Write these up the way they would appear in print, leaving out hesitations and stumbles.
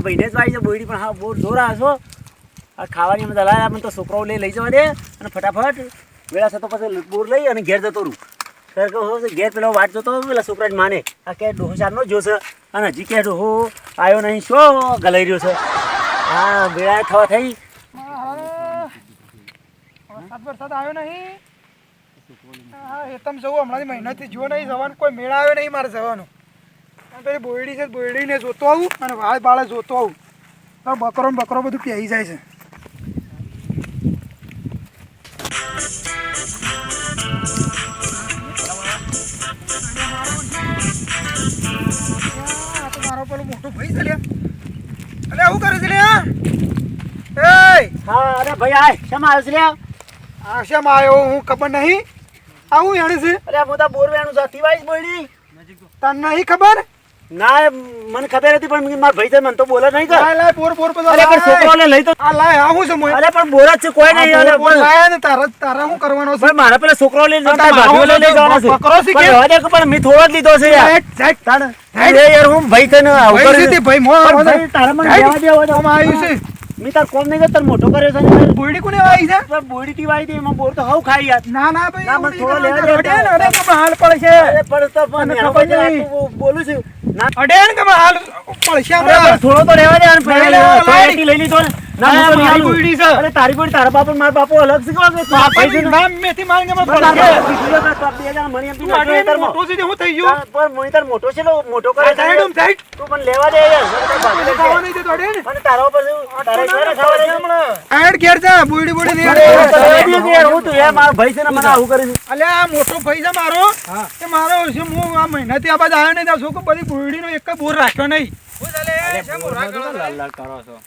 આ ભાઈને જ વાઈ છે બોયડી પણ હા બહુ જોર આશો આ ખાવાની અમે દલાયા મને તો છોકરાઓ લઈ જવા દે અને ફટાફટ વેળા થતો પછી બોર લઈ અને ઘેર જતો રહું ત્યારે ઘેર પેલો વાટ જોતો પેલા છોકરા જ માને આ કે ડોહો ચારનો જોશે અને હજી કે ડોહો આવ્યો નહીં શું ગલાઈ રહ્યો છે હા વેળા થવા થઈ વરસાદ આવ્યો નહીં હા એ તમે જવું હમણાં મહિનાથી જો નહીં જવાનું કોઈ મેળા આવ્યો નહીં મારે જવાનું પેલી બોયડી છે બોયડીને જોતો આવું અને વાળ બાળે જોતો આવું તો બકરો ને બકરો બધું પહેરી જાય છે મારો પેલો મોટો ભાઈ છે અલે આવું કરે છે લે હા અરે ભાઈ આય શેમ આવ્યો છે લે આ શેમ આવ્યો હું ખબર નહીં આવું જાણે છે અરે હું તો બોર વેણું જતી વાઈશ બોયડી તને નહીં ખબર ના મને ખબર હતી પણ મારા ભાઈ તો મને તો બોલે નહીં કર લાય બોર બોર પર અરે પણ છોકરોને લઈ તો આ લાય આ હું છે મોય અરે પણ બોર જ છે કોઈ નહીં અરે બોર લાય ને તારા હું કરવાનો છે પણ મારા પેલા છોકરો લઈ જતા ભાભીઓ લઈ જવાનો છે બકરો છે કે હવે દેખ પણ મેં થોડો જ લીધો છે યાર સાઈડ તાણ એ યાર હું ભાઈ તને આવું ભાઈ છે ભાઈ મો તારા મને દેવા દેવા આમ આવ્યું છે મેં તાર કોમ નહીં કરતા મોટો કર્યો છે ને બોયડી કોને આવી છે પણ બોયડી થી વાઈ દે એમાં બોર તો હવ ખાઈ યાર ના ના ભાઈ ના મને થોડો લેવા દે અડે કે હાલ પડે છે અરે પણ તો પણ એનો પછી બોલું છું ના અડે કે હાલ પડશે અરે થોડો તો રહેવા દે અને ફેરી લઈ લીધો ને ના હું તો મારી નહીં બોયડી છે અરે તારી બોયડી તારા બાપુ મારા બાપુ અલગ છે કે ભાઈ છે નામ મેથી મારને મને પણ પડશે તો બે જણા મણી એમથી નાખે તારમાં મોટો છે હું થઈ ગયો પણ મોઈતર મોટો છે મોટો કરે છે સાઈડ સાઈડ તું પણ લેવા દે યાર ખાવા નહીં દેતો અડે ને અને તારા ઉપર તારે ઘરે ખાવા દે હમણાં આડ ઘેર જા બોયડી બોયડી નહીં યાર હું તો યાર મારો ભાઈ છે ને મને આવું કરે છે અલે આ મોટો ભાઈ છે મારો કે મારો છે હું આ મહિનાથી આ બાદ આવ્યો નહીં ત્યાં શું બધી બોયડીનો એક બોર રાખ્યો નહીં હું ચાલે છે મોરા કરો લાલ લાલ કરો છો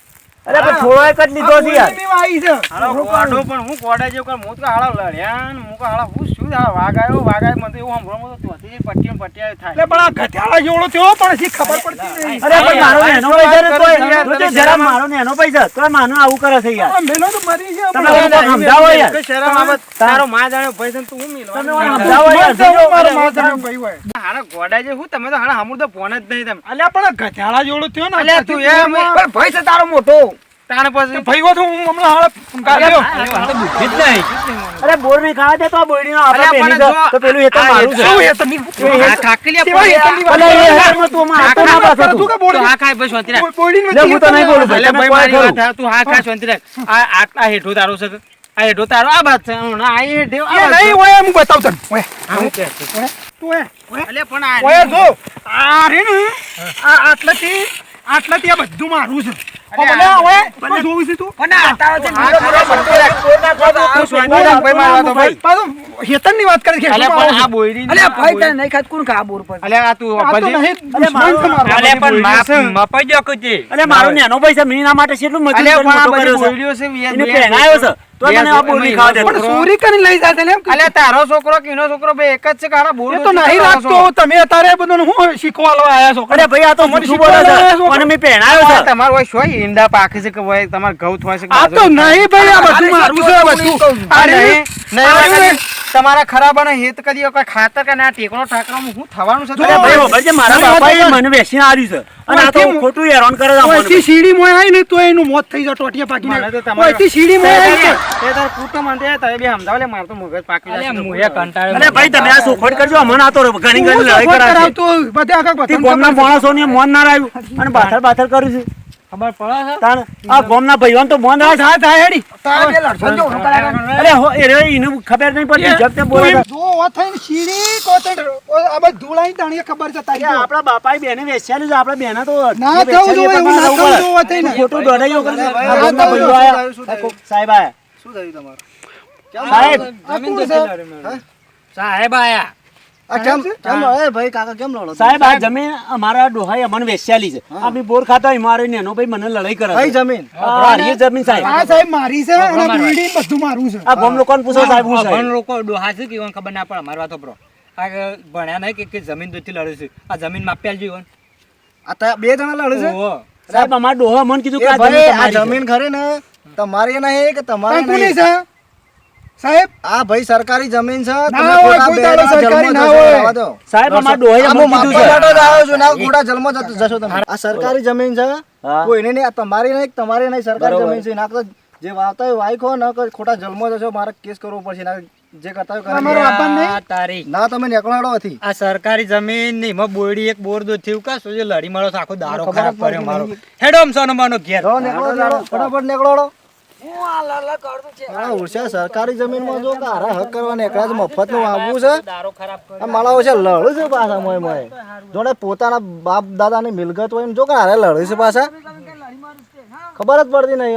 અરે પણ થોડો એક જ લીધો છે યાર મે આવી છે હાલો કોડો પણ હું કોડા જેવો કર મોત કા હાળા લડ્યા ને મુકા હાળા હું શું હાળા વાગાયો મને તો એવું સાંભળો તો ત્યાંથી પટ્ટી થાય એટલે પણ આ ગધેડા જેવડો થયો પણ સી ખબર પડતી નહીં અરે પણ મારો નેનો પૈસા ને તો જરા મારો નેનો પૈસા તો માનો આવું કરે છે યાર મેલો તો મરી છે તમે સમજાવો યાર શરમ આવે તારો માં જાણ્યો ભાઈ છે તું હું મિલવા તમે સમજાવો યાર મારો માથાનો ભાઈ હોય હારા ગોડા જે હું તમે તો હારા હમુર તો ફોન જ નહીં તમે અલ્યા પણ ગધેડા જેવડો થયો ને અલ્યા તું એમ પણ ભાઈ છે તારો મોટો તાણ પછી ભાઈ હો તો હું હમણાં હાલ બુદ્ધિ જ નહીં અરે બોર ની ખાવા દે તો બોયડી નો આપણે બેની તો પેલું એ તો મારું છે શું હે તને આ કાકલિયા અલે એ હેરમાં તું માં આતો ના પાછો તું કે બોલ હા ખાય ભાઈ શાંતિ રાખ બોયડી લે હું તો નહીં બોલું એટલે ભાઈ ભાઈ તમે મારી વાત તું હા ખા શાંતિ રાખ આ આટલા હેઠો તારો છે આ હેઠો તારો આ બાત છે આ હેઠે એ નહીં હોય હું બતાવ તને ઓય હું કે તું ઓય અલે પણ આ ઓય જો આ રે ને આ આટલાથી આ બધું મારું છે મને ઓય પણ જોવું છે તું પણ આ તારો છે પાછું હેતનની વાત કરે છે અલે પણ આ બોયરી અલે ભાઈ તને નહીં ખાત કોણ ખા બોર પર અલે આ તું આ તો નહીં દુશ્મન છે મારો. અલે પણ મપાઈ જો કુજી અલે મારો નેનો પૈસા મીના માટે કેટલું મજૂરી અલે કરીને પણ આ મોટો બધી કર્યો છે બોયરીઓ છે એને પહેરાયો છે તો મને આ બોર ની ખાવા દે પણ ચોરી કરીને લઈ જાય છે ને એમ કે અલે તારો છોકરો કીનો છોકરો બે એક જ છે કાળા બોર એ તો નહીં રાખતો તમે અત્યારે બધું હું શીખવાડવા આયા છો અરે ભાઈ આ તો મને જૂઠું બોલે શીખવાડવા છે અને મેં પહેરાયો છે તમારો હોય શું ઈંડા પાકે છે કે હોય તમાર ઘઉં થોય છે આ તો નહીં ભાઈ આ બધું મારું છે બધું આ અરે નહીં તમારા ખરાબ અને હેત કરી કોઈ ખાતર કે ના ટેકનો ઠાકરામાં હું થવાનું છે અરે ભાઈ ખબર છે મારા બાપાએ મને બેસીને આર્યું છે અને આ તો ખોટું હેરાન કરે છે ઓયથી સીડી મોય આવી ને તો એનું મોત થઈ જાય ટોટિયા મને તો પાકીને તમારો- ઓયથી સીડી મોય આવી ને તે તાર કુટુંબ અંતે તમે બે સમજાવ લે માર તો મગજ પાકી જશે અરે ભાઈ તમે આ સોખવટ કરજો મને આ તો ઘણી ઘણી હું લડાઈ સપોર્ટ કરાવે કરાવતો બધે આખા તે બધાને ગોમના ખબર છે. માણસોને મોન ના રાખ્યું અને બાથર કર્યું છે ખબર પડે છે તાણ આ ગોમના ભાઈઓને તો મોન રાખ હા થાય હેડી તારે બે લડશો જો અરે હો એ રે એને ખબર નહીં પડતી જબ તે બોલે છે. જો ઓ થઈને સીડી કો તે આ બધું ધૂળાઈ તાણીએ ખબર છે અરે તારી આપણા બાપાએ બેને વેચ્યાલી છે આપણે બેના તો ના થવું જોઈએ, એવું ના થવું જોઈએ, ઓ થઈને. ખોટું દોડાઈઓ કરે છે. ભાઈ, આ ના ગોમના થવું ભાઈઓ જોઈએ. આયા. શું થયું? સાહેબ આયા શું થયું તમારું સાહેબ આ કોણ છે? સાહેબ આયા આ કેમ છે? ભાઈ કાકા કેમ લડો સાહેબ આ જમીન અમારા ડોહાઈ અમને વેચ્યાલી છે અમે બોર ખાતા હોય મારો નેનો ભાઈ મને લડાઈ કરે છે. જમીન આ એ જમીન સાહેબ આ સાહેબ મારી છે અને બીડી બધું મારું છે આ ગોમ લોકોને પૂછો સાહેબ હું ભણ સાહેબ લોકો ડોહા છે કે ખબર ના પડે મારી વાતો પ્રો આ ભણ્યા નહીં કે જમીન દોથી લડે છે આ જમીન માપ્યા જીવન આ બે જણા લડે ઓહો સાહેબ અમારા ડોહા મને કીધું કે આ ભાઈ આ જમીન તમારી છે. જમીન ખરી ને તમારી નહીં કે આ કોની છે સાહેબ આ ભાઈ સરકારી જમીન છે ના તમે હોય, ખોટા કોઈ બેના દાડો સરકારી જન્મ ના જશો, હોય. રહેવા દો. સાહેબ અમારા ડોહાએ આ મને હું કીધું માપવા છે માટે જ આવ્યો છું, ના ખોટા જન્મ જશો તમે. આ સરકારી જમીન છે હા. કોઈને નહીં, આ તમારી નહીં, તમારી નહીં, સરકારી બરોબર. જમીન છે. ના તો જે વાવતા હોય વાઈ ખો, ના તો ખોટા જન્મ જશો, મારે કેસ કરવો પડશે. ના જે કરતા હોય અમારો કરે. વાપર નહીં. આ તારી ના તમે નીકળો હતી. આ સરકારી જમીન ની એમાં બોયડી એક બોર દો થયું કા સોજે લડી મારો તો આખો દારો ખબર જ ખરાબ કર્યો પડતી મારો નહીં. હેડો આમ સોનો માનો ઘેર જાઓ, નીકળો, ફટાફટ નીકળો. ઉડશે સરકારી જમીનમાં જો કે હારા હક કરવા નીકળ્યા છે, મફતનું વાવવું છે. દારો ખરાબ આ માળાઓ છે લડું છે પાછા મોય મોય. જોડે પોતાના બાપ દાદાની મિલકત હોય ને જો કે હારે લડું છે પાછા. ખબર જ પડતી નહીં.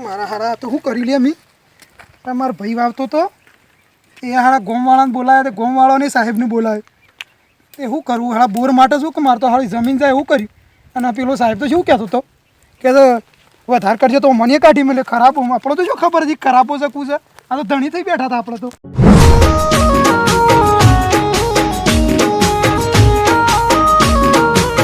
મારા હારા તો શું કરી લે મી મારો ભાઈ વાવતો તો એ હારા ગોમવાળાને બોલાયા તો ગોમવાળાને સાહેબને બોલાય એ શું કરવું હારા બોર માટે શું કે મારે તો હારી જમીન જાય એવું કર્યું અને પેલો સાહેબ તો શું કહેતો હતો કે તો વધારે કરજો તો મને કાઢી મળે ખરાબ આપણો તો શું ખબર હતી ખરાબો શકું છે આ તો ધણી થઈ બેઠા હતા આપણે તો